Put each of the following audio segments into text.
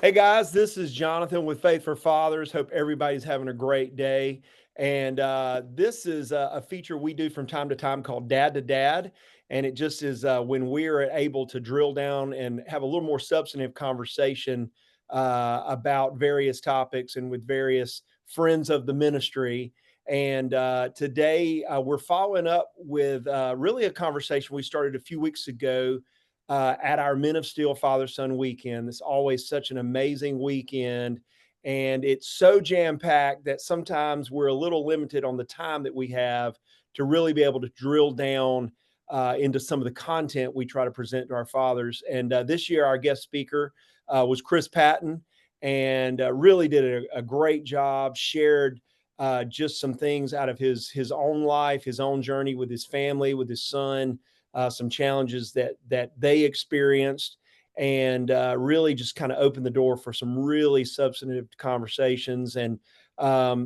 Hey guys, this is Jonathan with Faith for Fathers. Hope everybody's having a great day. And this is a feature we do from time to time called Dad to Dad. And it just is when we're able to drill down and have a little more substantive conversation about various topics and with various friends of the ministry. And today we're following up with really a conversation we started a few weeks ago at our Men of Steel Father Son weekend. It's always such an amazing weekend. And it's so jam packed that sometimes we're a little limited on the time that we have to really be able to drill down into some of the content we try to present to our fathers. And this year, our guest speaker was Chris Patton and really did a great job, shared just some things out of his own life, his own journey with his family, with his son, some challenges that they experienced, and really just kind of opened the door for some really substantive conversations. And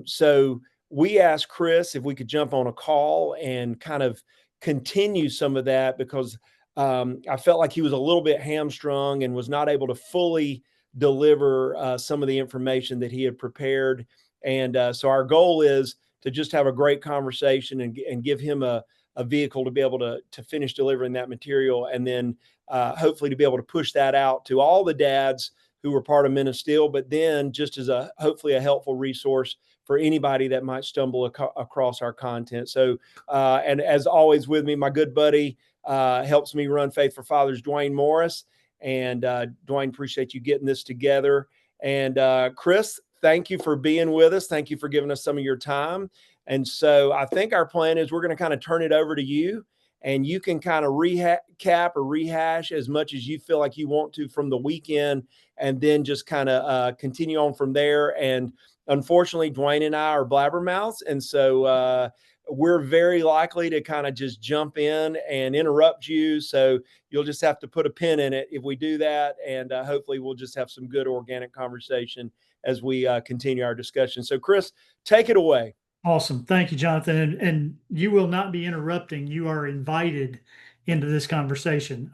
so we asked Chris if we could jump on a call and kind of continue some of that because I felt like he was a little bit hamstrung and was not able to fully deliver some of the information that he had prepared. And so our goal is to just have a great conversation and give him a vehicle to be able to finish delivering that material, and then hopefully to be able to push that out to all the dads who were part of Men of Steel, but then just as hopefully a helpful resource for anybody that might stumble across our content. So, and as always with me, my good buddy helps me run Faith for Fathers, Dwayne Morris. And Dwayne, appreciate you getting this together. And Chris, thank you for being with us. Thank you for giving us some of your time. And so I think our plan is we're going to kind of turn it over to you, and you can kind of recap or rehash as much as you feel like you want to from the weekend, and then just kind of continue on from there. And unfortunately, Dwayne and I are blabbermouths, and so we're very likely to kind of just jump in and interrupt you. So you'll just have to put a pin in it if we do that, and hopefully we'll just have some good organic conversation as we continue our discussion. So Chris, take it away. Awesome. Thank you, Jonathan. And you will not be interrupting. You are invited into this conversation.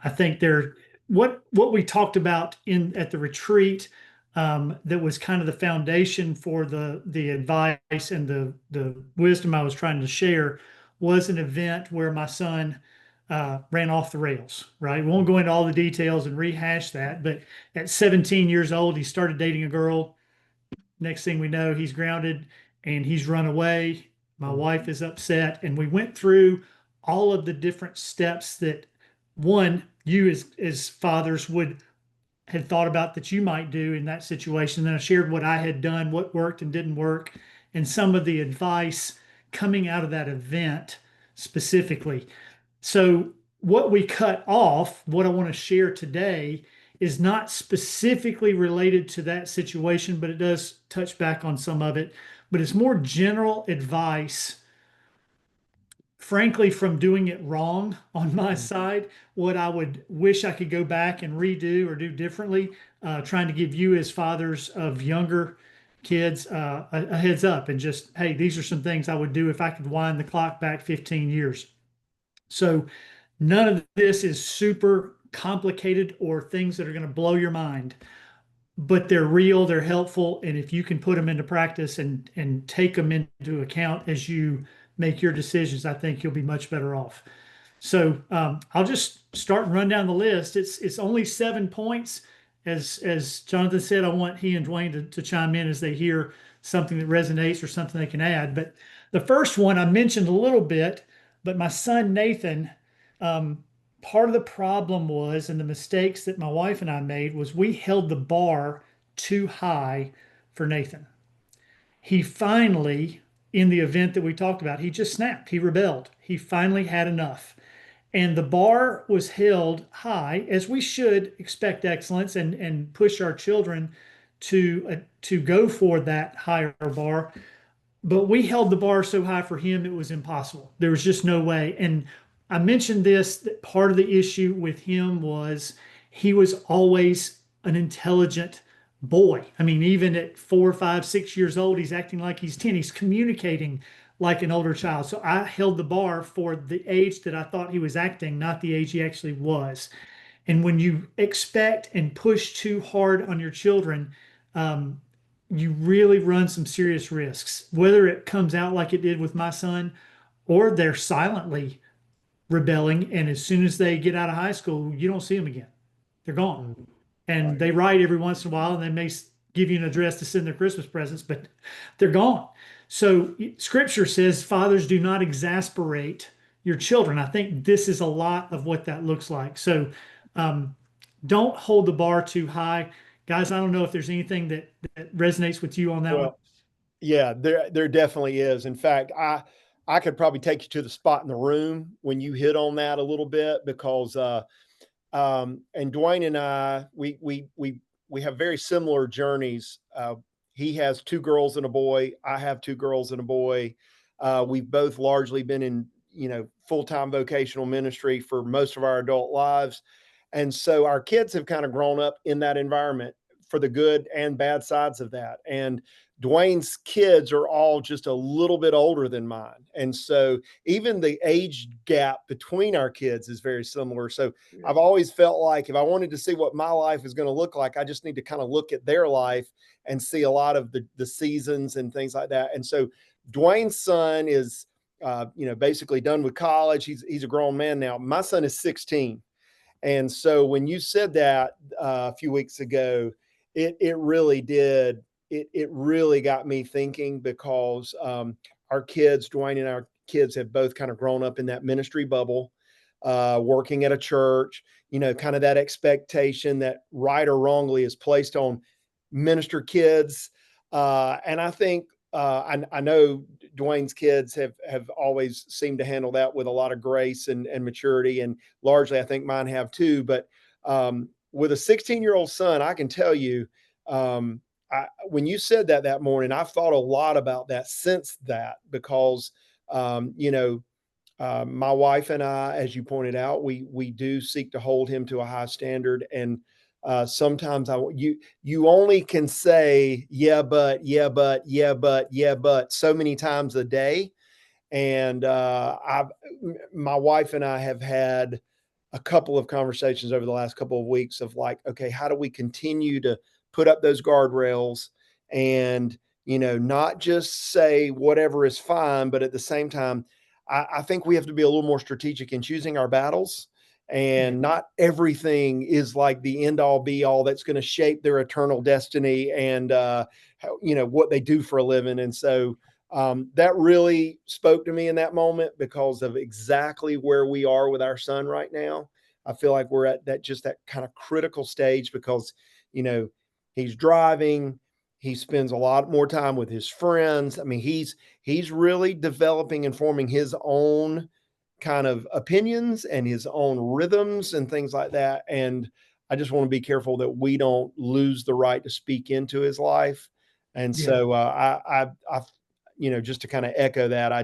I think what we talked about in at the retreat, that was kind of the foundation for the advice and the wisdom I was trying to share, was an event where my son ran off the rails, right? We won't go into all the details and rehash that, but at 17 years old, he started dating a girl. Next thing we know, he's grounded and he's run away. My wife is upset. And we went through all of the different steps that one, you as fathers had thought about that you might do in that situation. Then I shared what I had done, what worked and didn't work, and some of the advice coming out of that event specifically. So what we cut off, what I want to share today, is not specifically related to that situation, but it does touch back on some of it. But it's more general advice, frankly, from doing it wrong on my side, what I would wish I could go back and redo or do differently, trying to give you, as fathers of younger kids, a heads up and just, hey, these are some things I would do if I could wind the clock back 15 years. So none of this is super complicated or things that are going to blow your mind, but they're real, they're helpful, and if you can put them into practice and take them into account as you make your decisions, I think you'll be much better off. So I'll just start and run down the list. It's only 7 points. As Jonathan said, I want he and Dwayne to chime in as they hear something that resonates or something they can add. But the first one I mentioned a little bit, but my son Nathan, part of the problem was, and the mistakes that my wife and I made, was we held the bar too high for Nathan. He finally, in the event that we talked about, he just snapped. He rebelled. He finally had enough. And the bar was held high, as we should expect excellence and push our children to go for that higher bar. But we held the bar so high for him, it was impossible. There was just no way. And I mentioned this, that part of the issue with him was he was always an intelligent boy. I mean, even at 4, 5, 6 years old, he's acting like he's 10. He's communicating like an older child. So I held the bar for the age that I thought he was acting, not the age he actually was. And when you expect and push too hard on your children, um, you really run some serious risks, whether it comes out like it did with my son, or they're silently rebelling. And as soon as they get out of high school, you don't see them again. They're gone. Mhm. And Right. they write every once in a while and they may give you an address to send their Christmas presents, but they're gone. So scripture says, fathers, do not exasperate your children. I think this is a lot of what that looks like. So um, don't hold the bar too high. Guys, I don't know if there's anything that resonates with you on that one. Well, yeah, there definitely is. In fact, I could probably take you to the spot in the room when you hit on that a little bit because and Dwayne and I we have very similar journeys. He has two girls and a boy. I have two girls and a boy. We've both largely been in full-time vocational ministry for most of our adult lives, and so our kids have kind of grown up in that environment for the good and bad sides of that. And Dwayne's kids are all just a little bit older than mine. And so even the age gap between our kids is very similar. So Yeah. I've always felt like if I wanted to see what my life is going to look like, I just need to kind of look at their life and see a lot of the seasons and things like that. And so Dwayne's son is, basically done with college. He's a grown man now. My son is 16. And so when you said that a few weeks ago, it really did. It really got me thinking because our kids, Dwayne and our kids, have both kind of grown up in that ministry bubble, working at a church. Kind of that expectation that right or wrongly is placed on minister kids, and I think I know Dwayne's kids have always seemed to handle that with a lot of grace and maturity, and largely I think mine have too. But with a 16-year-old son, I can tell you, when you said that morning, I've thought a lot about that since that because um, you know my wife and I, as you pointed out, we do seek to hold him to a high standard, and sometimes you only can say yeah, but yeah, but yeah, but yeah, but so many times a day, and my wife and I have had a couple of conversations over the last couple of weeks of like, okay, how do we continue to put up those guardrails and, not just say whatever is fine, but at the same time, I think we have to be a little more strategic in choosing our battles. Yeah. And not everything is like the end all be all that's going to shape their eternal destiny and, what they do for a living. And so, that really spoke to me in that moment because of exactly where we are with our son right now. I feel like we're at that kind of critical stage because, you know, he's driving, he spends a lot more time with his friends. I mean, he's really developing and forming his own kind of opinions and his own rhythms and things like that. And I just want to be careful that we don't lose the right to speak into his life. And Yeah. so I just to kind of echo that, I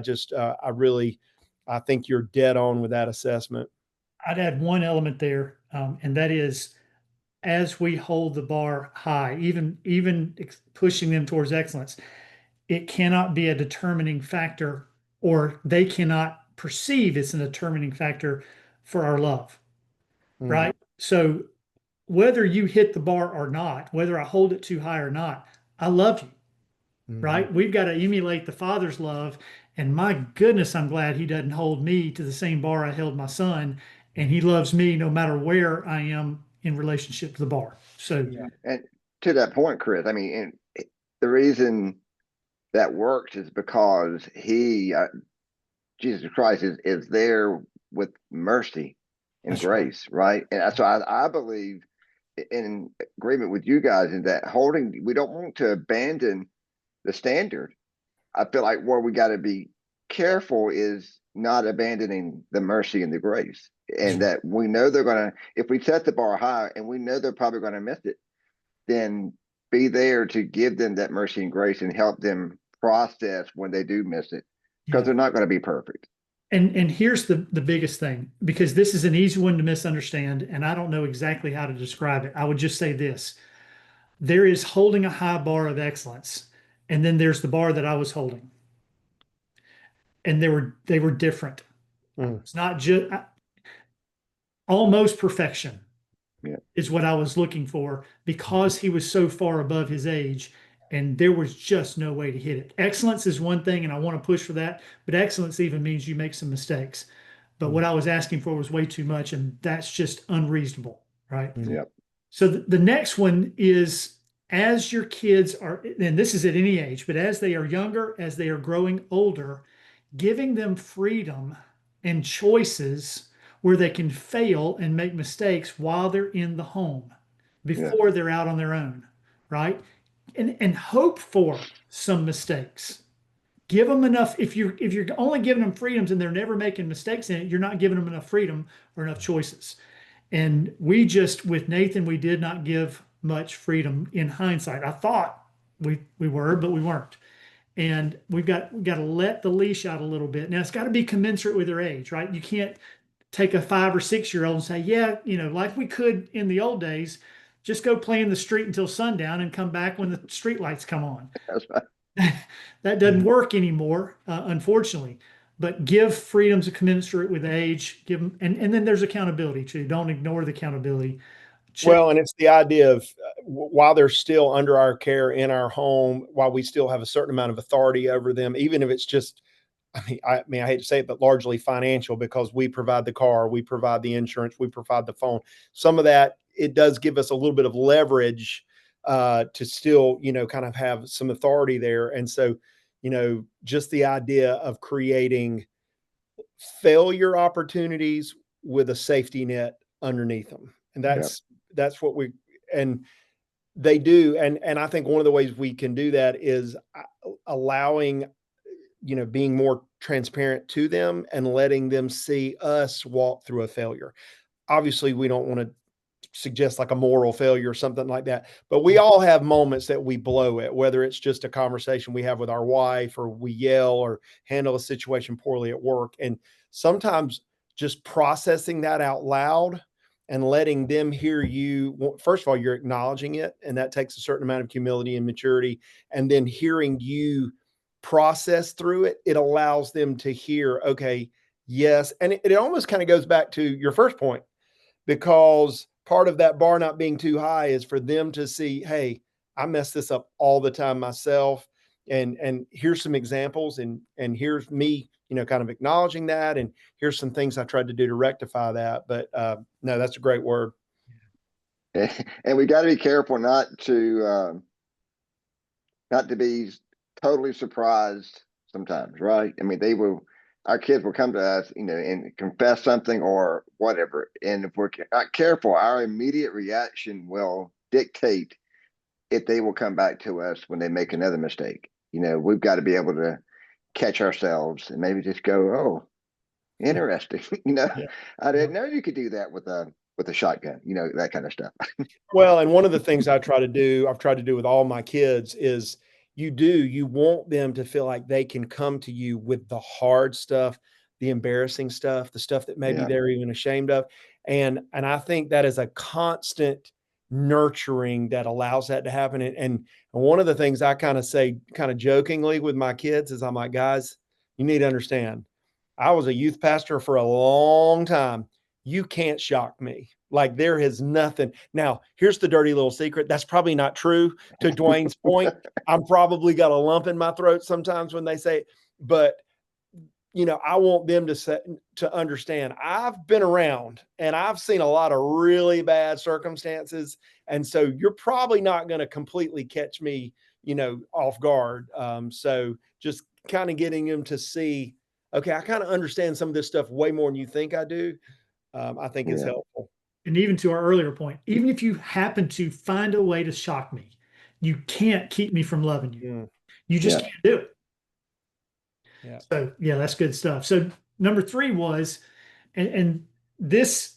think you're dead on with that assessment. I'd add one element there, and that is as we hold the bar high, even pushing them towards excellence, it cannot be a determining factor, or they cannot perceive it's a determining factor for our love, Mhm. right? So whether you hit the bar or not, whether I hold it too high or not, I love you, Mhm. right? We've got to emulate the Father's love. And my goodness, I'm glad he doesn't hold me to the same bar I held my son. And he loves me no matter where I am in relationship to the bar. So, Yeah. And to that point, Chris, I mean, the reason that works is because Jesus Christ, is there with mercy and that's right. grace, right? And so I believe in agreement with you guys in that we don't want to abandon the standard. I feel like where we got to be careful is not abandoning the mercy and the grace. That's And right. that we know they're going to, if we set the bar high and we know they're probably going to miss it, then be there to give them that mercy and grace and help them process when they do miss it because Yeah. they're not going to be perfect. And here's the biggest thing, because this is an easy one to misunderstand, and I don't know exactly how to describe it. I would just say this. There is holding a high bar of excellence, and then there's the bar that I was holding. And they were different. Mhm. It's not just almost perfection. Yeah. is what I was looking for because he was so far above his age and there was just no way to hit it. Excellence is one thing, and I want to push for that, but excellence even means you make some mistakes. But what I was asking for was way too much, and that's just unreasonable, right? Mm. Yep. So the next one is as your kids are, and this is at any age, but as they are younger, as they are growing older, giving them freedom and choices where they can fail and make mistakes while they're in the home Yeah. before they're out on their own, right? And hope for some mistakes. Give them enough. If you're only giving them freedoms and they're never making mistakes in it, you're not giving them enough freedom or enough choices. And we just with Nathan, we did not give much freedom in hindsight. I thought we were, but we weren't. And we got to let the leash out a little bit. Now it's got to be commensurate with their age, right? You can't take a 5 or 6 year old and say, yeah, like we could in the old days, just go play in the street until sundown and come back when the street lights come on. That's right. That doesn't work anymore, unfortunately. But give freedoms commensurate with age. Give them, and then there's accountability too. Don't ignore the accountability. Well, and it's the idea of while they're still under our care in our home, while we still have a certain amount of authority over them, even if it's just, I hate to say it, but largely financial because we provide the car, we provide the insurance, we provide the phone. Some of that, it does give us a little bit of leverage to still, kind of have some authority there. And so, just the idea of creating failure opportunities with a safety net underneath them. And Yep. that's what and they do. And I think one of the ways we can do that is allowing, being more transparent to them and letting them see us walk through a failure. Obviously, we don't want to suggest like a moral failure or something like that, but we all have moments that we blow it, whether it's just a conversation we have with our wife or we yell or handle a situation poorly at work. And sometimes just processing that out loud and letting them hear you. Well, first of all, you're acknowledging it, and that takes a certain amount of humility and maturity. And then hearing you process through it, it allows them to hear, okay, yes. And it almost kind of goes back to your first point, because part of that bar not being too high is for them to see, hey, I mess this up all the time myself. And here's some examples, and here's me, kind of acknowledging that, and here's some things I tried to do to rectify that. But no, that's a great word. And we got to be careful not to be totally surprised sometimes, right? I mean, our kids will come to us, and confess something or whatever. And if we're not careful, our immediate reaction will dictate if they will come back to us when they make another mistake. We've got to be able to catch ourselves and maybe just go, oh, interesting. Yeah. I didn't know you could do that with a shotgun, that kind of stuff. Well, and one of the things I've tried to do with all my kids is you want them to feel like they can come to you with the hard stuff, the embarrassing stuff, the stuff that maybe Yeah. they're even ashamed of. And I think that is a constant nurturing that allows that to happen. And one of the things I kind of say, kind of jokingly with my kids is I'm like, guys, you need to understand, I was a youth pastor for a long time. You can't shock me. Like there is nothing. Now, here's the dirty little secret. That's probably not true. To Dwayne's point, I'm probably got a lump in my throat sometimes when they say, but I want them to understand I've been around and I've seen a lot of really bad circumstances. And so you're probably not going to completely catch me, off guard. So just kind of getting them to see, okay, I kind of understand some of this stuff way more than you think I do. I think is Yeah. helpful. And even to our earlier point, even if you happen to find a way to shock me, you can't keep me from loving you. Mm, You just Yeah. can't do it. yeah. So yeah, that's good stuff. So number three was, and this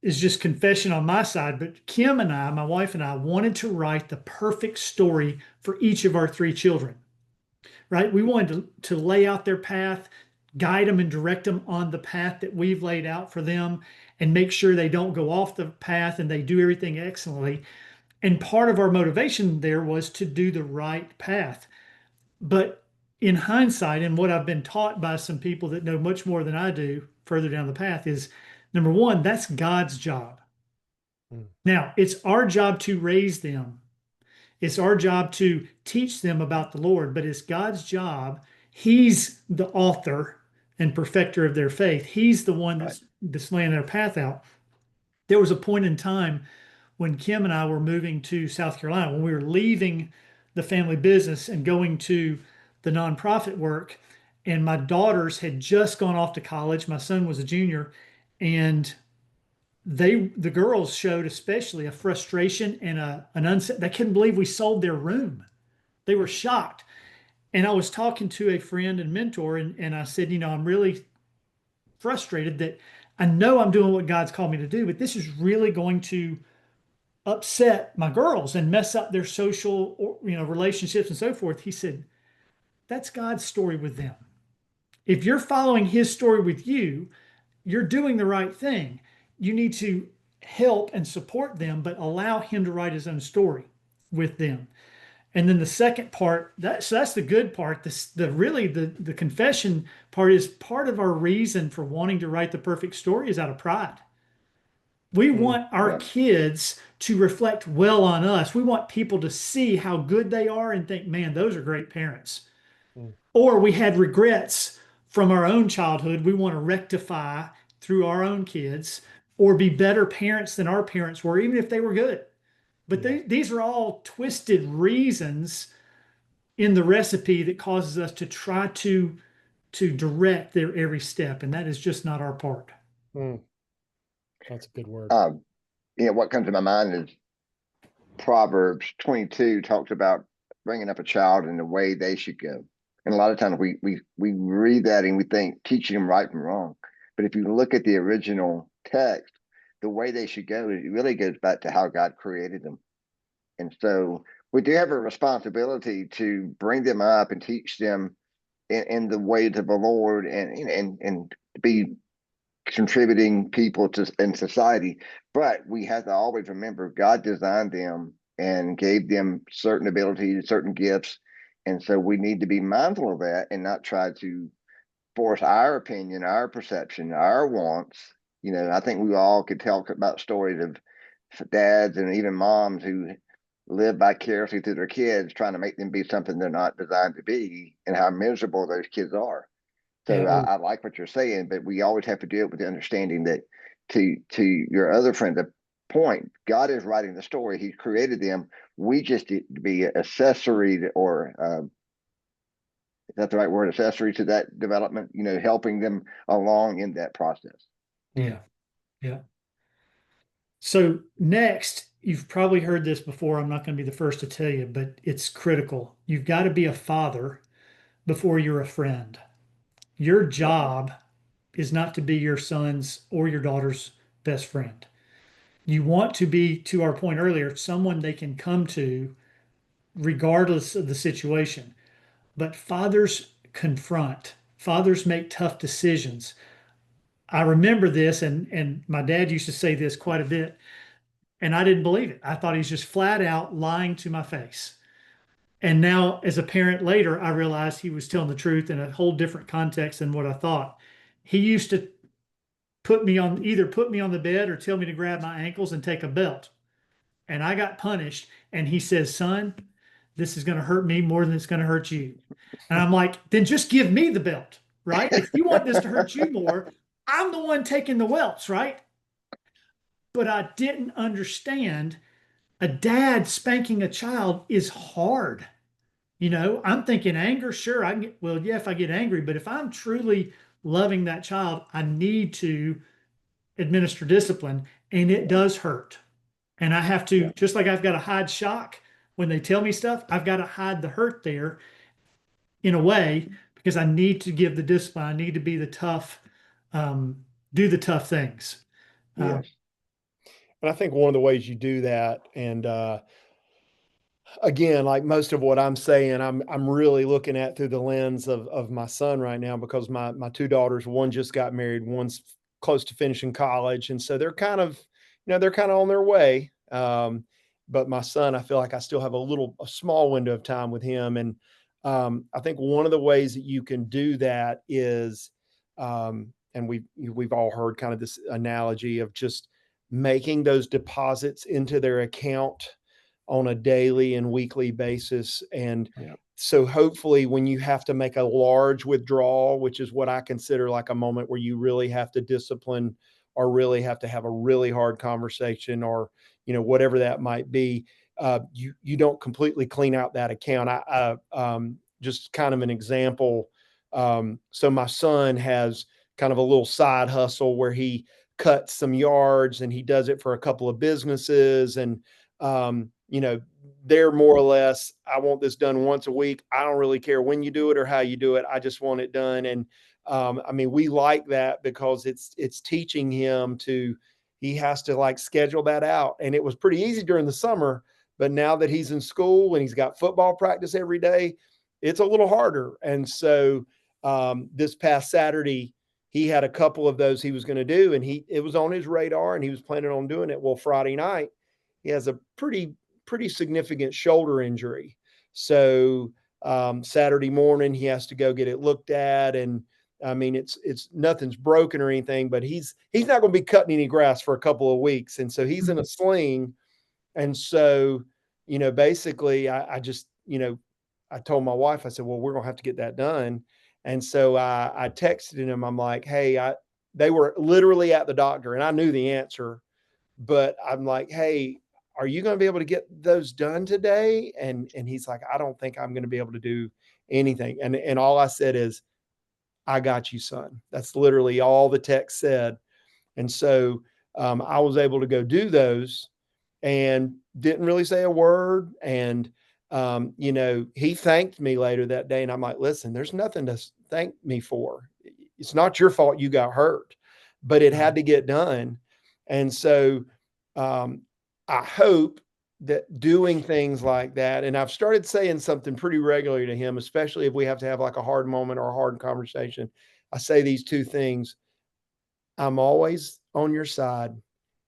is just confession on my side, but Kim and I, my wife and I, wanted to write the perfect story for each of our three children, right? We wanted to lay out their path, guide them and direct them on the path that we've laid out for them, and make sure they don't go off the path and they do everything excellently. And part of our motivation there was to do the right path. But in hindsight, and what I've been taught by some people that know much more than I do further down the path is number one, that's God's job. Mm. Now, it's our job to raise them. It's our job to teach them about the Lord, but it's God's job. He's the author and perfecter of their faith. He's the one Right. that's laying their path out. There was a point in time when Kim and I were moving to South Carolina, when we were leaving the family business and going to the nonprofit work, and my daughters had just gone off to college. My son was a junior, and the girls showed especially a frustration and an unset. They couldn't believe we sold their room. They were shocked. And I was talking to a friend and mentor, and I said, I'm really frustrated that I know I'm doing what God's called me to do, but this is really going to upset my girls and mess up their social, relationships and so forth. He said, that's God's story with them. If you're following his story with you, you're doing the right thing. You need to help and support them, but allow him to write his own story with them. And then the second part, that's the good part. The confession part is part of our reason for wanting to write the perfect story is out of pride. We want our Yeah. kids to reflect well on us. We want people to see how good they are and think, man, those are great parents. Mm. Or we had regrets from our own childhood. We want to rectify through our own kids or be better parents than our parents were, even if they were good. But these are all twisted reasons in the recipe that causes us to try to direct their every step. And that is just not our part. Mm. That's a good word. What comes to my mind is Proverbs 22 talks about bringing up a child in the way they should go. And a lot of times we read that and we think teaching them right from wrong. But if you look at the original text, the way they should go, it really goes back to how God created them. And so we do have a responsibility to bring them up and teach them in the ways of the Lord and be contributing people to in society. But we have to always remember God designed them and gave them certain abilities, certain gifts. And so we need to be mindful of that and not try to force our opinion, our perception, our wants. I think we all could talk about stories of dads and even moms who live vicariously through their kids, trying to make them be something they're not designed to be, and how miserable those kids are. So Yeah. I like what you're saying, but we always have to do it with the understanding that to your other friend, the point, God is writing the story. He created them. We just need to be accessory or is that the right word? Accessory to that development, helping them along in that process. Yeah. Yeah. So next, you've probably heard this before. I'm not going to be the first to tell you, but it's critical. You've got to be a father before you're a friend. Your Yep. job is not to be your son's or your daughter's best friend. You want to be, to our point earlier, someone they can come to regardless of the situation. But fathers confront, fathers make tough decisions. I remember this, and my dad used to say this quite a bit, and I didn't believe it. I thought he's just flat out lying to my face. And now, as a parent later, I realized he was telling the truth in a whole different context than what I thought. He used to either put me on the bed or tell me to grab my ankles and take a belt. And I got punished. And he says, son, this is going to hurt me more than it's going to hurt you. And I'm like, then just give me the belt, right? If you want this to hurt you more, I'm the one taking the welts, right? But I didn't understand a dad spanking a child is hard. I'm thinking anger, sure, I can get, well, yeah, if I get angry, but if I'm truly loving that child, I need to administer discipline, and it does hurt. And I have to, just like I've got to hide shock when they tell me stuff, I've got to hide the hurt there in a way because I need to give the discipline. I need to be the tough, do the tough things. Yes. And I think one of the ways you do that, and again, like most of what I'm saying, I'm really looking at through the lens of my son right now, because my two daughters, one just got married, one's close to finishing college, and so they're kind of on their way. But my son, I feel like I still have a small window of time with him, and I think one of the ways that you can do that is, and we've all heard kind of this analogy of just making those deposits into their account on a daily and weekly basis. And so hopefully when you have to make a large withdrawal, which is what I consider like a moment where you really have to discipline or really have to have a really hard conversation, or, whatever that might be, you don't completely clean out that account. Just kind of an example. So my son has kind of a little side hustle where he cuts some yards, and he does it for a couple of businesses. And, they're more or less, I want this done once a week. I don't really care when you do it or how you do it. I just want it done. And, we like that because it's teaching him he has to like schedule that out. And it was pretty easy during the summer, but now that he's in school and he's got football practice every day, it's a little harder. And so, this past Saturday, he had a couple of those he was going to do, and it was on his radar and he was planning on doing it. Well, Friday night, he has a pretty significant shoulder injury. So, Saturday morning, he has to go get it looked at. And it's nothing's broken or anything, but he's not going to be cutting any grass for a couple of weeks. And so he's in a sling. And so, basically I just, I told my wife, I said, well, we're going to have to get that done. And so I texted him. I'm like, hey, they were literally at the doctor and I knew the answer, but I'm like, hey, are you going to be able to get those done today? And he's like, I don't think I'm going to be able to do anything. And all I said is, I got you, son. That's literally all the text said. And so I was able to go do those and didn't really say a word. And, he thanked me later that day. And I'm like, listen, there's nothing to thank me for. It's not your fault you got hurt, but it had to get done. And so I hope that doing things like that, and I've started saying something pretty regularly to him, especially if we have to have like a hard moment or a hard conversation. I say these two things: I'm always on your side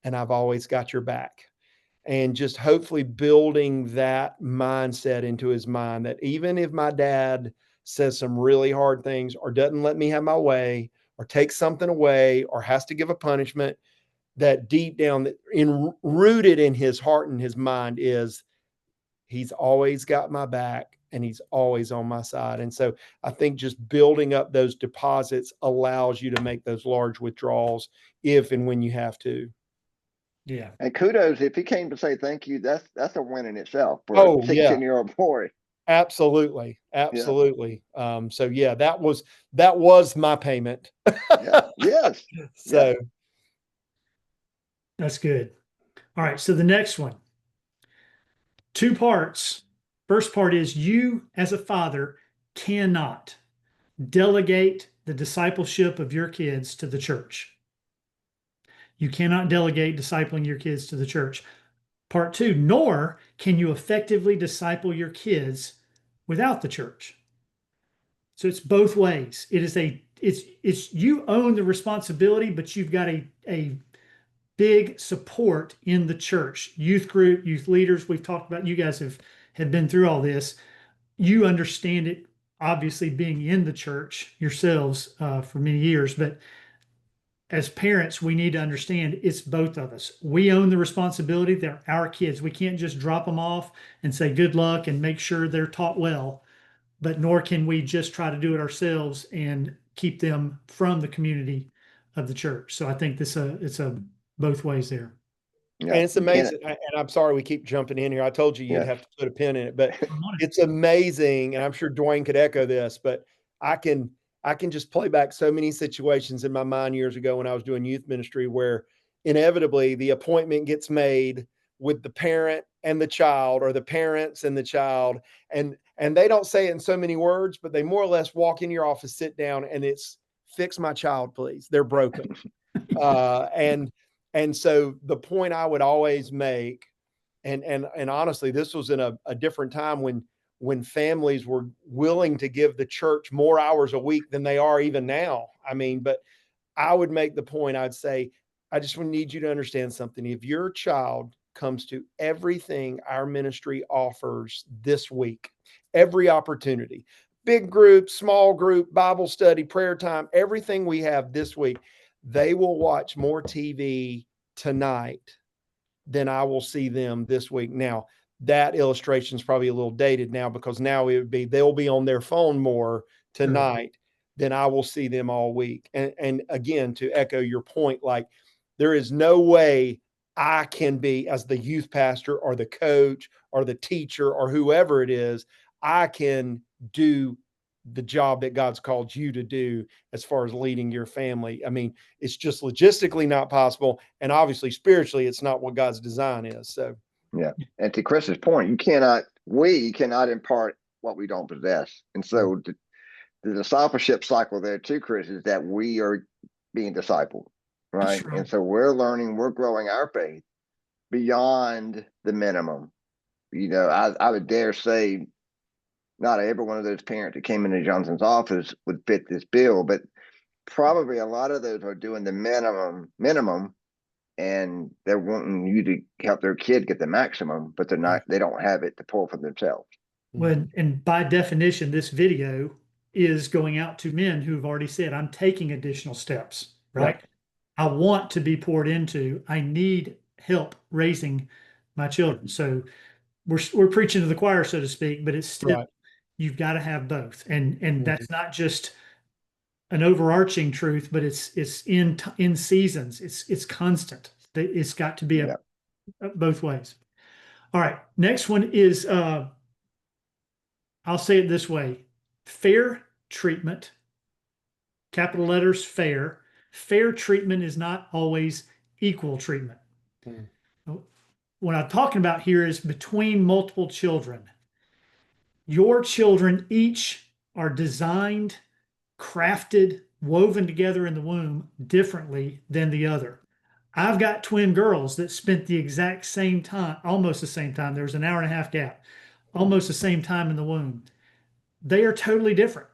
and I've always got your back. And just hopefully building that mindset into his mind that even if my dad says some really hard things or doesn't let me have my way or takes something away or has to give a punishment, that deep down, rooted in his heart and his mind is he's always got my back and he's always on my side. And so I think just building up those deposits allows you to make those large withdrawals if and when you have to. Yeah. And kudos, if he came to say thank you, that's a win in itself for Oh, a 16-year-old boy. Absolutely. Absolutely. Yeah. So yeah, that was my payment. Yeah. Yes. So yeah. That's good. All right. So the next one, 2 parts. First part is you as a father cannot delegate the discipleship of your kids to the church. You cannot delegate discipling your kids to the church. Part 2, nor can you effectively disciple your kids without the church. So it's both ways. It's you own the responsibility, but you've got a big support in the church, youth group, youth leaders. We've talked about, you guys have been through all this. You understand it, obviously, being in the church yourselves for many years. But as parents, we need to understand it's both of us. We own the responsibility. They're our kids. We can't just drop them off and say good luck and make sure they're taught well. But nor can we just try to do it ourselves and keep them from the community of the church. So I think it's a both ways there. Yeah. And it's amazing. And I'm sorry we keep jumping in here. I told you you'd have to put a pin in it, but it's amazing. And I'm sure Dwayne could echo this, but I can just play back so many situations in my mind years ago when I was doing youth ministry where inevitably the appointment gets made with the parent and the child, or the parents and the child. And they don't say it in so many words, but they more or less walk in your office, sit down, and it's fix my child, please. They're broken. And so the point I would always make, and honestly, this was in a different time when families were willing to give the church more hours a week than they are even now. But I would make the point, I'd say, I just need you to understand something. If your child comes to everything our ministry offers this week, every opportunity, big group, small group, Bible study, prayer time, everything we have this week, they will watch more TV tonight, then I will see them this week. Now, that illustration is probably a little dated now, because now it would be they'll be on their phone more tonight than I will see them all week. And again, to echo your point, like, there is no way I can be, as the youth pastor or the coach or the teacher or whoever it is, I can do the job that God's called you to do as far as leading your family. I mean, it's just logistically not possible. And obviously spiritually, it's not what God's design is. So, yeah. And to Chris's point, we cannot impart what we don't possess. And so the discipleship cycle there too, Chris, is that we are being discipled, right? And so we're learning, we're growing our faith beyond the minimum. I would dare say not every one of those parents that came into Johnson's office would fit this bill, but probably a lot of those are doing the minimum, and they're wanting you to help their kid get the maximum, but they don't have it to pull for themselves. When, and by definition, this video is going out to men who've already said, I'm taking additional steps, right? Yeah. I want to be poured into. I need help raising my children. So we're preaching to the choir, so to speak, but it's still, you've got to have both. And that's not just an overarching truth, but it's in seasons. It's constant. It's got to be both ways. All right. Next one is, I'll say it this way: fair treatment, capital letters, fair. Fair treatment is not always equal treatment. What I'm talking about here is between multiple children. Your children each are designed, crafted, woven together in the womb differently than the other. I've got twin girls that spent the exact same time, almost the same time. There was an 1.5 hour gap, almost the same time in the womb. They are totally different.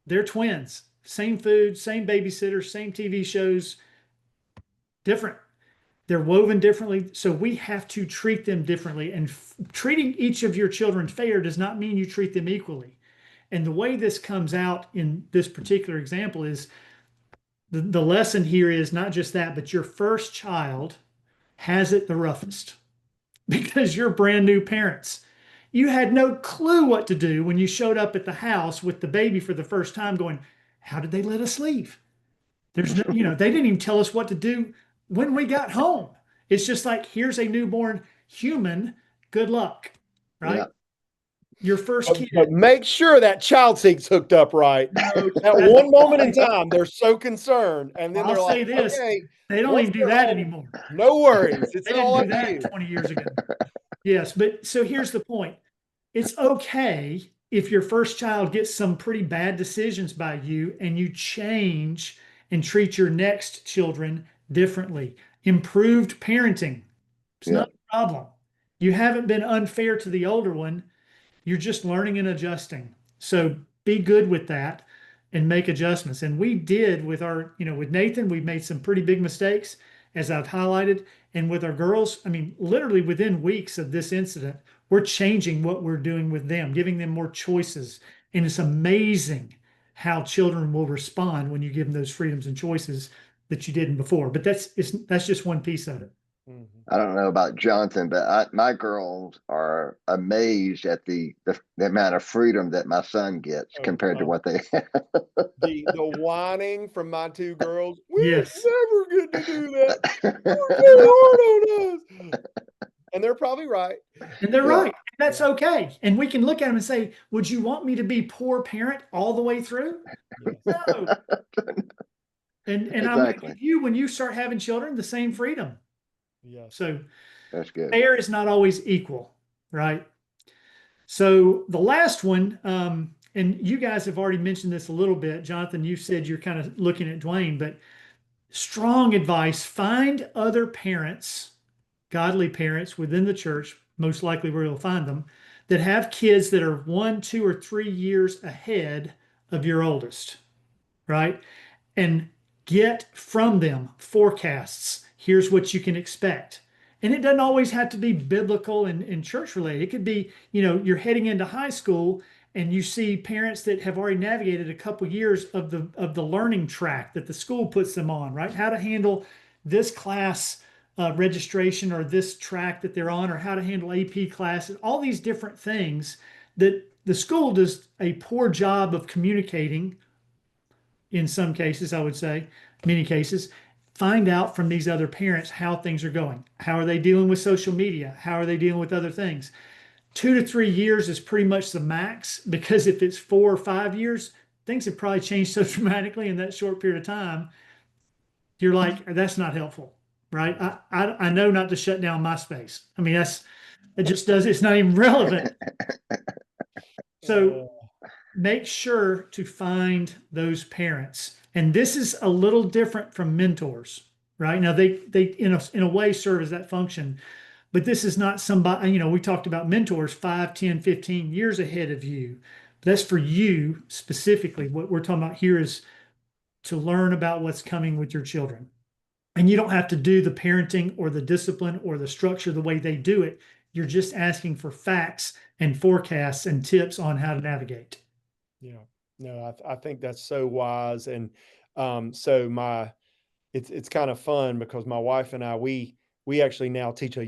They're twins. Same food, same babysitters, same TV shows, different. They're woven differently. So we have to treat them differently. And treating each of your children fair does not mean you treat them equally. And the way this comes out in this particular example is the lesson here is not just that, but your first child has it the roughest because you're brand new parents. You had no clue what to do when you showed up at the house with the baby for the first time going, how did they let us leave? There's no, they didn't even tell us what to do when we got home. It's just like, here's a newborn human. Good luck, right? Yeah. Your first kid. But make sure that child seat's hooked up right. At one moment in time, they're so concerned. And then I'll say this, okay, they don't even do that anymore. No worries. It's they didn't do that 20 years ago. Yes, but so here's the point. It's okay if your first child gets some pretty bad decisions by you and you change and treat your next children differently. Improved parenting. It's not a problem. You haven't been unfair to the older one. You're just learning and adjusting. So be good with that and make adjustments. And we did with with Nathan, we made some pretty big mistakes, as I've highlighted. And with our girls, I mean, literally within weeks of this incident, we're changing what we're doing with them, giving them more choices. And it's amazing how children will respond when you give them those freedoms and choices that you didn't before. But that's just one piece of it. I don't know about Jonathan, but my girls are amazed at the amount of freedom that my son gets compared to what they have. The whining from my two girls. We never get to do that. You're so hard on us. And they're probably right. And they're right. That's okay. And we can look at them and say, would you want me to be poor parent all the way through? No. And exactly. I'm going to give you, when you start having children, the same freedom. Yeah. So that's good. Fair is not always equal, right? So the last one, and you guys have already mentioned this a little bit. Jonathan, you said you're kind of looking at Dwayne, but strong advice: find other parents, godly parents within the church, most likely where you'll find them, that have kids that are 1, 2, or 3 years ahead of your oldest, right? And get from them forecasts. Here's what you can expect. And it doesn't always have to be biblical and church related. It could be, you're heading into high school and you see parents that have already navigated a couple years of the learning track that the school puts them on, right? How to handle this class registration or this track that they're on or how to handle AP classes, all these different things that the school does a poor job of communicating in some cases, I would say, many cases. Find out from these other parents how things are going. How are they dealing with social media? How are they dealing with other things? 2 to 3 years is pretty much the max, because if it's 4 or 5 years, things have probably changed so dramatically in that short period of time. You're like, that's not helpful, right? I know not to shut down MySpace. I mean, it just does. It's not even relevant. So make sure to find those parents. And this is a little different from mentors, right? Now they in a way serve as that function, but this is not somebody, we talked about mentors 5, 10, 15 years ahead of you. That's for you specifically. What we're talking about here is to learn about what's coming with your children. And you don't have to do the parenting or the discipline or the structure the way they do it. You're just asking for facts and forecasts and tips on how to navigate. Yeah, no, I think that's so wise. And so it's kind of fun because my wife and I, we actually now teach a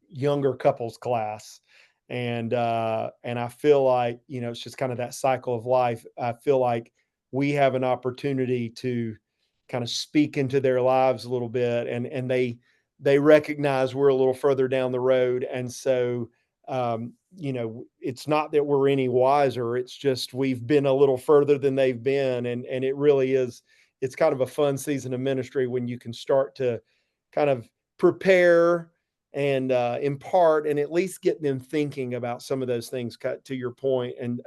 younger couples class. And I feel like, it's just kind of that cycle of life. I feel like we have an opportunity to kind of speak into their lives a little bit, and they recognize we're a little further down the road. And so it's not that we're any wiser. It's just we've been a little further than they've been. And it really is, it's kind of a fun season of ministry when you can start to kind of prepare and impart and at least get them thinking about some of those things, to your point. And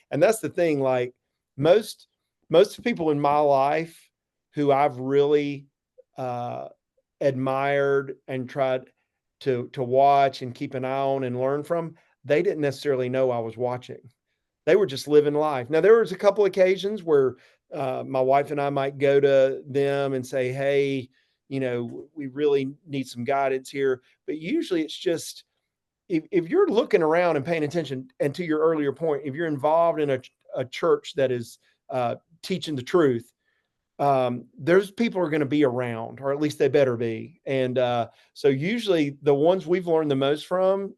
that's the thing, like most people in my life who I've really admired and tried to watch and keep an eye on and learn from, they didn't necessarily know I was watching. They were just living life. Now, there was a couple occasions where my wife and I might go to them and say, hey, we really need some guidance here. But usually it's just, if you're looking around and paying attention, and to your earlier point, if you're involved in a church that is teaching the truth, those people are going to be around, or at least they better be. And so usually the ones we've learned the most from,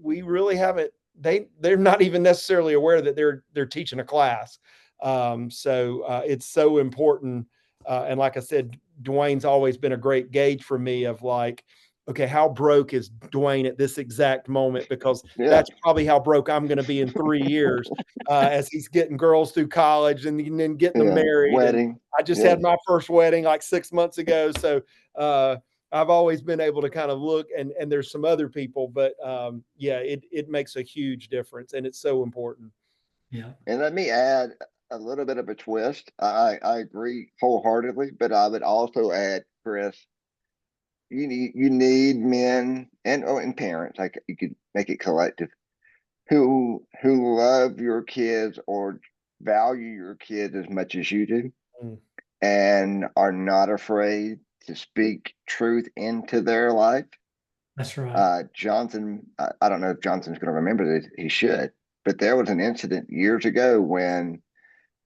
we really haven't, they're not even necessarily aware that they're teaching a class. So it's so important. And like I said, Dwayne's always been a great gauge for me of like, okay, how broke is Dwayne at this exact moment? Because that's probably how broke I'm going to be in 3 years as he's getting girls through college and then getting them married. Wedding. And I just had my first wedding like 6 months ago. So I've always been able to kind of look, and there's some other people, but it makes a huge difference, and it's so important. Yeah. And let me add a little bit of a twist. I agree wholeheartedly, but I would also add, Chris, you need men and parents, like you could make it collective, who love your kids or value your kids as much as you do, and are not afraid to speak truth into their life. That's right. Johnson, I don't know if Johnson's going to remember this. He should, but there was an incident years ago when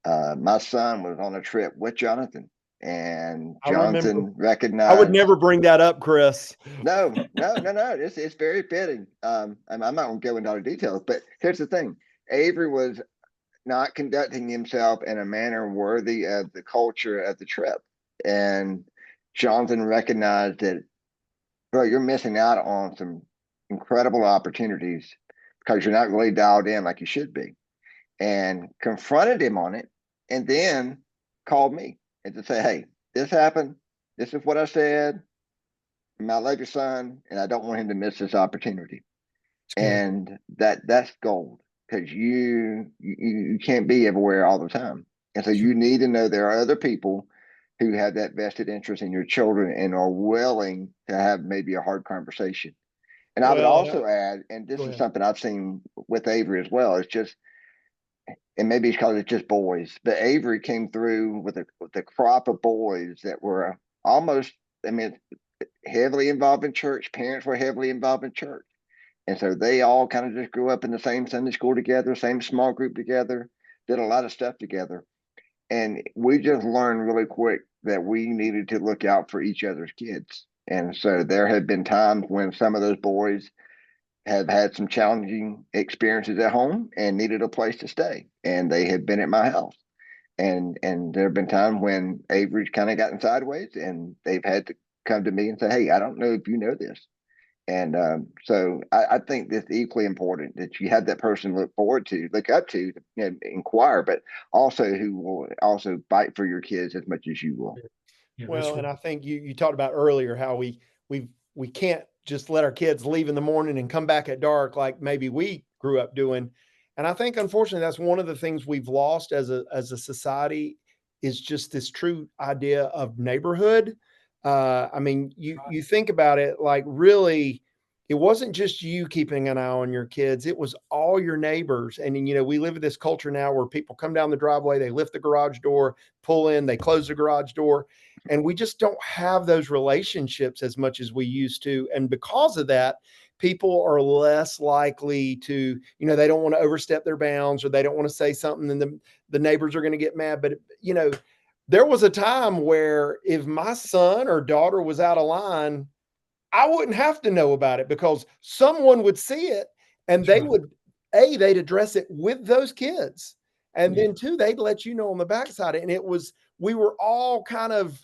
my son was on a trip with Jonathan, and Johnson recognized. I would never bring that up, Chris. No. It's very fitting. I'm not going to go into all the details, but here's the thing: Avery was not conducting himself in a manner worthy of the culture of the trip, and Jonathan recognized that, bro, you're missing out on some incredible opportunities because you're not really dialed in like you should be, and confronted him on it, and then called me and to say, hey, this happened. This is what I said. I love your son, and I don't want him to miss this opportunity. And that's gold, because you can't be everywhere all the time. And so you need to know there are other people who have that vested interest in your children and are willing to have maybe a hard conversation. And I would also add, and this is something I've seen with Avery as well, it's just, and maybe it's because it's just boys, but Avery came through with a crop of boys that were almost, heavily involved in church. Parents were heavily involved in church. And so they all kind of just grew up in the same Sunday school together, same small group together, did a lot of stuff together. And we just learned really quick that we needed to look out for each other's kids. And so there have been times when some of those boys have had some challenging experiences at home and needed a place to stay, and they have been at my house. And there have been times when Avery's kind of gotten sideways, and they've had to come to me and say, "Hey, I don't know if you know this." And so I think that's equally important that you have that person look forward to, look up to, inquire, but also who will also fight for your kids as much as you will. Yeah, that's Well, right. and I think you talked about earlier how we can't just let our kids leave in the morning and come back at dark like maybe we grew up doing. And I think unfortunately that's one of the things we've lost as a society is just this true idea of neighborhood. I mean, you think about it like really it wasn't just you keeping an eye on your kids, it was all your neighbors. And we live in this culture now where people come down the driveway, they lift the garage door, pull in, they close the garage door, and we just don't have those relationships as much as we used to. And because of that, people are less likely to, they don't want to overstep their bounds or they don't want to say something and the neighbors are going to get mad. But, there was a time where if my son or daughter was out of line, I wouldn't have to know about it because someone would see it and That's they right. would, they'd address it with those kids. And then two, they'd let you know on the backside. And we were all kind of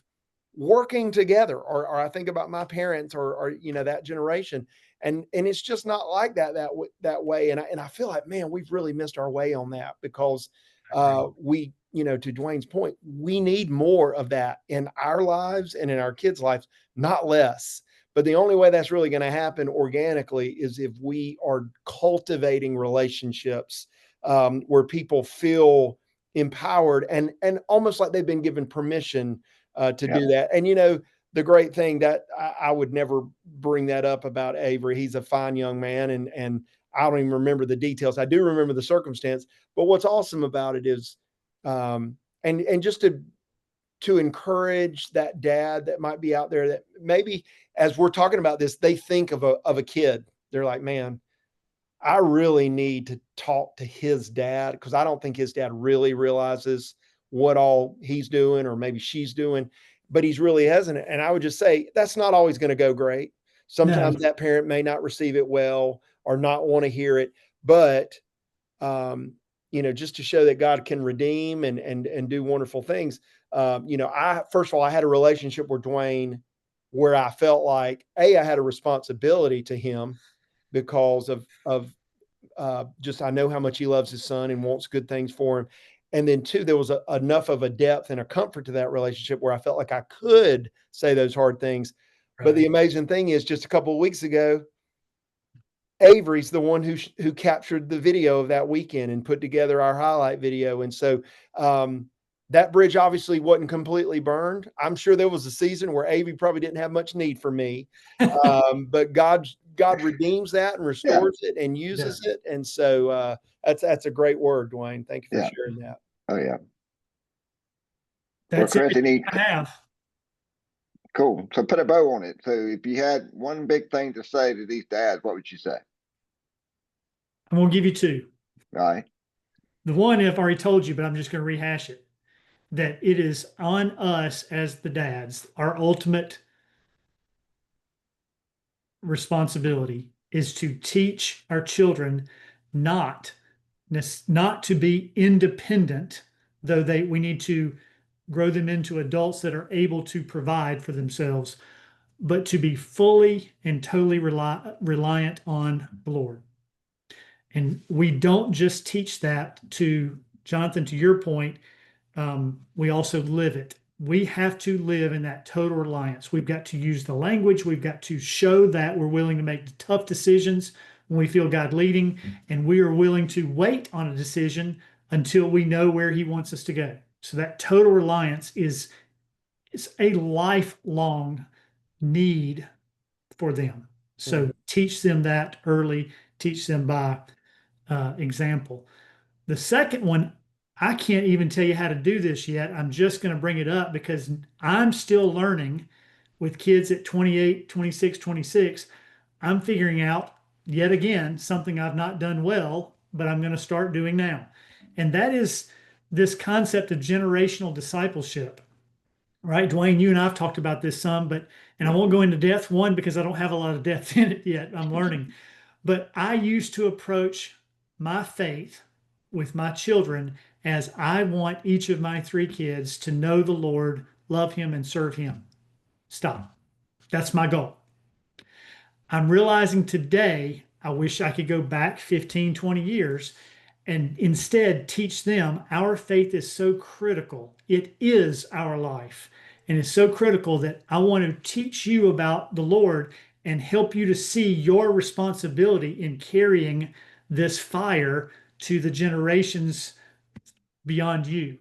working together. Or I think about my parents or that generation. And it's just not like that way. And I feel like, man, we've really missed our way on that because to Dwayne's point, we need more of that in our lives and in our kids' lives, not less. But the only way that's really going to happen organically is if we are cultivating relationships where people feel empowered and almost like they've been given permission to Yeah. do that. And the great thing that I would never bring that up about Avery. He's a fine young man, and I don't even remember the details. I do remember the circumstance. But what's awesome about it is, and just to encourage that dad that might be out there that maybe as we're talking about this, they think of a kid. They're like, man, I really need to talk to his dad because I don't think his dad really realizes what all he's doing or maybe she's doing, but he's really hesitant. And I would just say that's not always going to go great. No, Sometimes that parent may not receive it well or not want to hear it, but just to show that God can redeem and do wonderful things. I first of all, I had a relationship with Dwayne where I felt like I had a responsibility to him because of just I know how much he loves his son and wants good things for him. And then two, there was enough of a depth and a comfort to that relationship where I felt like I could say those hard things. But the right. amazing thing is, just a couple of weeks ago, Avery's the one who captured the video of that weekend and put together our highlight video. And so that bridge obviously wasn't completely burned. I'm sure there was a season where Avery probably didn't have much need for me, but God redeems that and Yeah. restores it and Yeah. uses it. And so that's a great word, Dwayne. Thank you for Yeah. sharing that. Oh, yeah. Well, That's Chris, everything I have. cool. So put a bow on it. So if you had one big thing to say to these dads, what would you say? I'm going to give you two. All right. The one I've already told you, but I'm just going to rehash it, that it is on us as the dads. Our ultimate responsibility is to teach our children not not to be independent, though we need to grow them into adults that are able to provide for themselves, but to be fully and totally reliant on the Lord. And we don't just teach that to Jonathan, to your point, we also live it. We have to live in that total reliance. We've got to use the language. We've got to show that we're willing to make tough decisions when we feel God leading, and we are willing to wait on a decision until we know where He wants us to go. So that total reliance is a lifelong need for them. So teach them that early, teach them by example. The second one, I can't even tell you how to do this yet. I'm just going to bring it up because I'm still learning with kids at 28, 26, 26. I'm figuring out yet again something I've not done well, but I'm going to start doing now. And that is this concept of generational discipleship. right? Dwayne, you and I have talked about this some, and I won't go into depth, one, because I don't have a lot of depth in it yet. I'm learning. But I used to approach my faith with my children as I want each of my three kids to know the Lord, love him, and serve him. Stop. That's my goal. I'm realizing today, I wish I could go back 15, 20 years and instead teach them our faith is so critical. It is our life. And it's so critical that I want to teach you about the Lord and help you to see your responsibility in carrying this fire to the generations beyond you.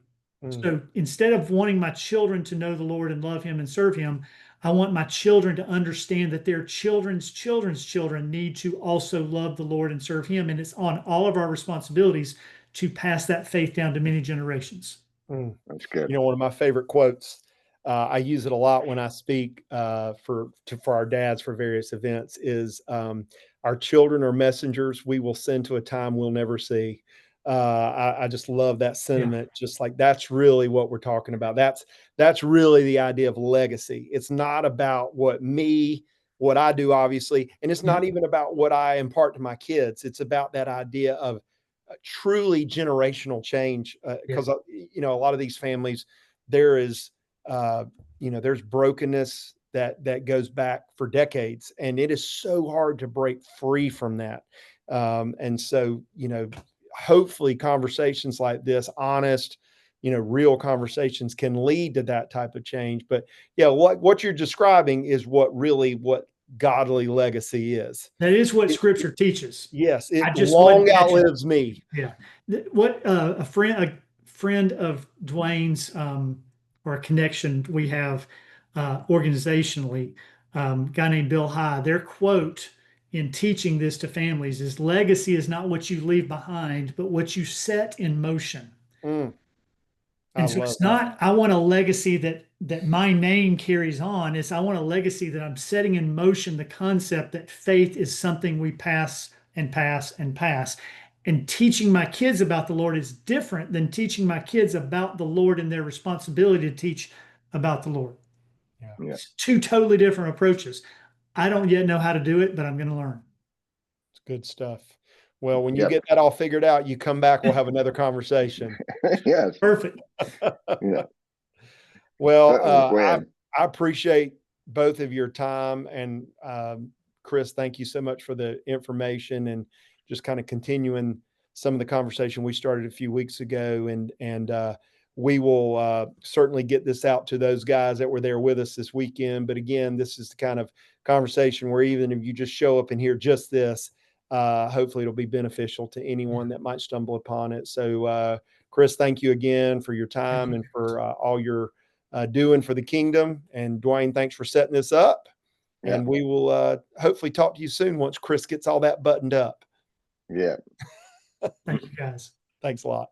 So instead of wanting my children to know the Lord and love him and serve him, I want my children to understand that their children's children's children need to also love the Lord and serve him. And it's on all of our responsibilities to pass that faith down to many generations. That's good. You know, one of my favorite quotes, I use it a lot when I speak for our dads for various events, is our children are messengers we will send to a time we'll never see. I just love that sentiment. Yeah. Just like that's really what we're talking about. That's really the idea of legacy. It's not about what I do, obviously, and it's not even about what I impart to my kids. It's about that idea of truly generational change. Because you know, a lot of these families, there is there's brokenness that goes back for decades, and it is so hard to break free from that. And so, you know, hopefully conversations like this, honest, you know, real conversations can lead to that type of change. But yeah, what you're describing is what godly legacy is. That is what Scripture teaches. Yes, it long outlives me. Yeah. What a friend of Dwayne's, or a connection we have organizationally, guy named Bill High, their quote in teaching this to families is, legacy is not what you leave behind, but what you set in motion. And so it's not, I want a legacy that my name carries on. It's, I want a legacy that I'm setting in motion the concept that faith is something we pass and pass and pass. And teaching my kids about the Lord is different than teaching my kids about the Lord and their responsibility to teach about the Lord. Yeah. It's two totally different approaches. I don't yet know how to do it, but I'm going to learn. It's good stuff. Well, when you get that all figured out, you come back, we'll have another conversation. Yes. Perfect. Yeah. Well, I appreciate both of your time. And Chris, thank you so much for the information and just kind of continuing some of the conversation we started a few weeks ago. And we will certainly get this out to those guys that were there with us this weekend. But again, this is the kind of conversation where even if you just show up and hear just this, hopefully it'll be beneficial to anyone that might stumble upon it. So, Chris, thank you again for your time and for all you're doing for the kingdom. And Dwayne, thanks for setting this up. Yeah. And we will hopefully talk to you soon once Chris gets all that buttoned up. Yeah. Thank you, guys. Thanks a lot.